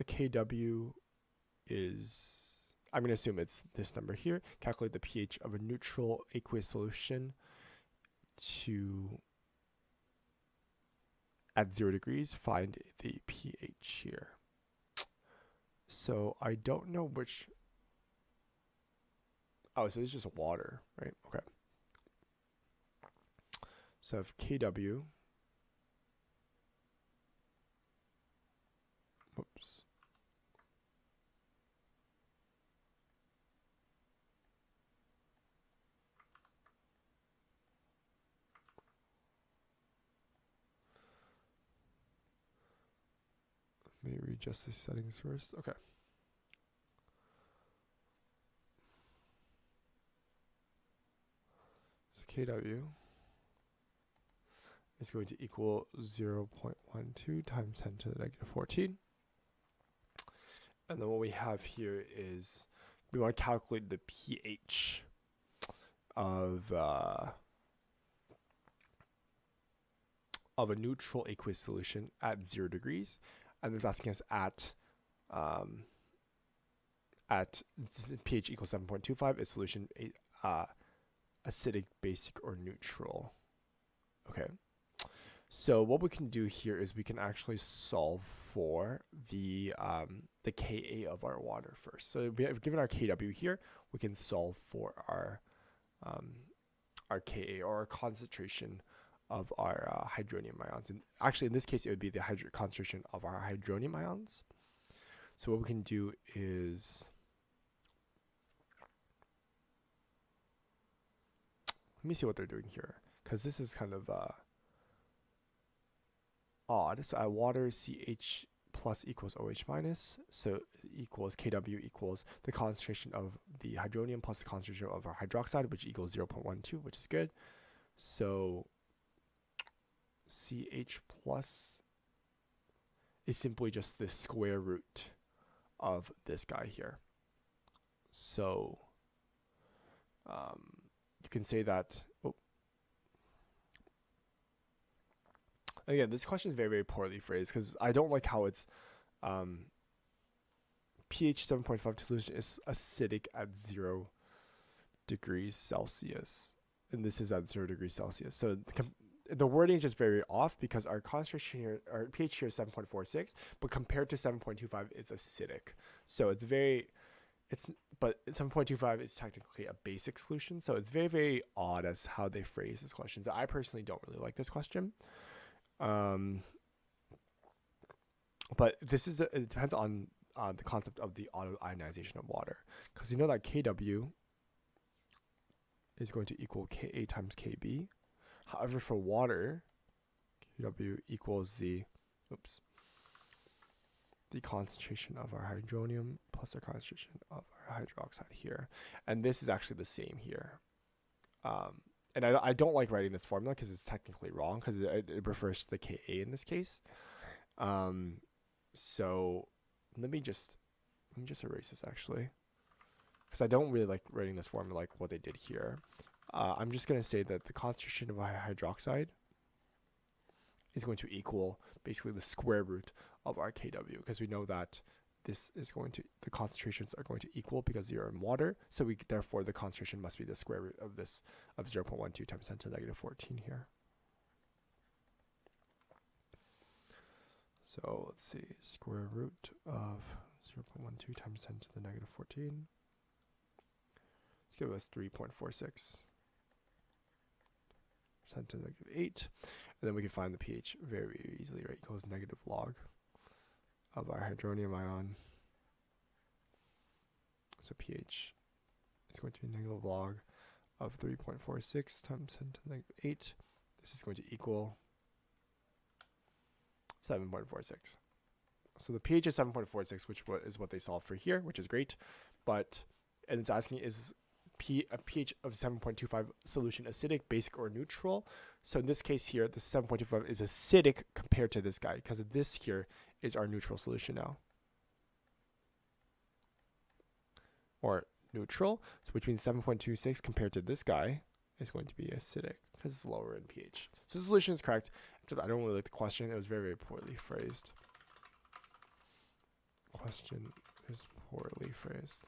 the KW is, I'm going to assume it's this number here. Calculate the pH of a neutral aqueous solution at 0 degrees. Find the pH here. So I don't know which. Oh, so it's just water, right? Okay. So if KW, whoops. Let me readjust the settings first. Okay. So KW is going to equal 0.12 times 10 to the negative 14. And then what we have here is we want to calculate the pH of a neutral aqueous solution at 0 degrees. And it's asking us at pH equals 7.25, is solution acidic, basic, or neutral. Okay. So what we can do here is we can actually solve for the Ka of our water first. So we have given our Kw here, we can solve for our Ka, or our concentration of our hydronium ions. And actually, in this case, it would be the concentration of our hydronium ions. So what we can do is, let me see what they're doing here, because this is kind of odd. So at water, CH plus equals OH minus, so equals KW equals the concentration of the hydronium plus the concentration of our hydroxide, which equals 0.12, which is good. So CH plus is simply just the square root of this guy here. So you can say that, again, this question is very, very poorly phrased, because I don't like how it's pH 7.5 solution is acidic at 0 degrees Celsius, and this is at 0 degrees Celsius. So the wording is just very off, because our concentration here, our pH here is 7.46, but compared to 7.25, it's acidic. So but 7.25 is technically a basic solution. So it's very, very odd as how they phrase this question. So I personally don't really like this question. But this is it depends on the concept of the auto ionization of water, because you know that KW is going to equal Ka times Kb. However, for water, KW equals the concentration of our hydronium plus the concentration of our hydroxide here, and this is actually the same here. And I don't like writing this formula because it's technically wrong, because it refers to the Ka in this case. So let me just erase this, actually, because I don't really like writing this formula like what they did here. I'm just going to say that the concentration of our hydroxide is going to equal basically the square root of our Kw, because we know that this is the concentrations are going to equal because they are in water. So therefore the concentration must be the square root of this, of 0.12 times 10 to the negative 14 here. So let's see, square root of 0.12 times 10 to the negative 14. Let's give us 3.46. 10 to the negative 8. And then we can find the pH very easily, right? Equals negative log of our hydronium ion. So pH is going to be negative log of 3.46 times 10 to the negative 8. This is going to equal 7.46. So the pH is 7.46, which is what they solved for here, which is great. And it's asking, is a pH of 7.25 solution acidic, basic, or neutral? So in this case here, the 7.25 is acidic compared to this guy, because this here is our neutral solution now. Or neutral, so which means 7.26 compared to this guy is going to be acidic, because it's lower in pH. So the solution is correct, except I don't really like the question. It was very, very poorly phrased. question is poorly phrased.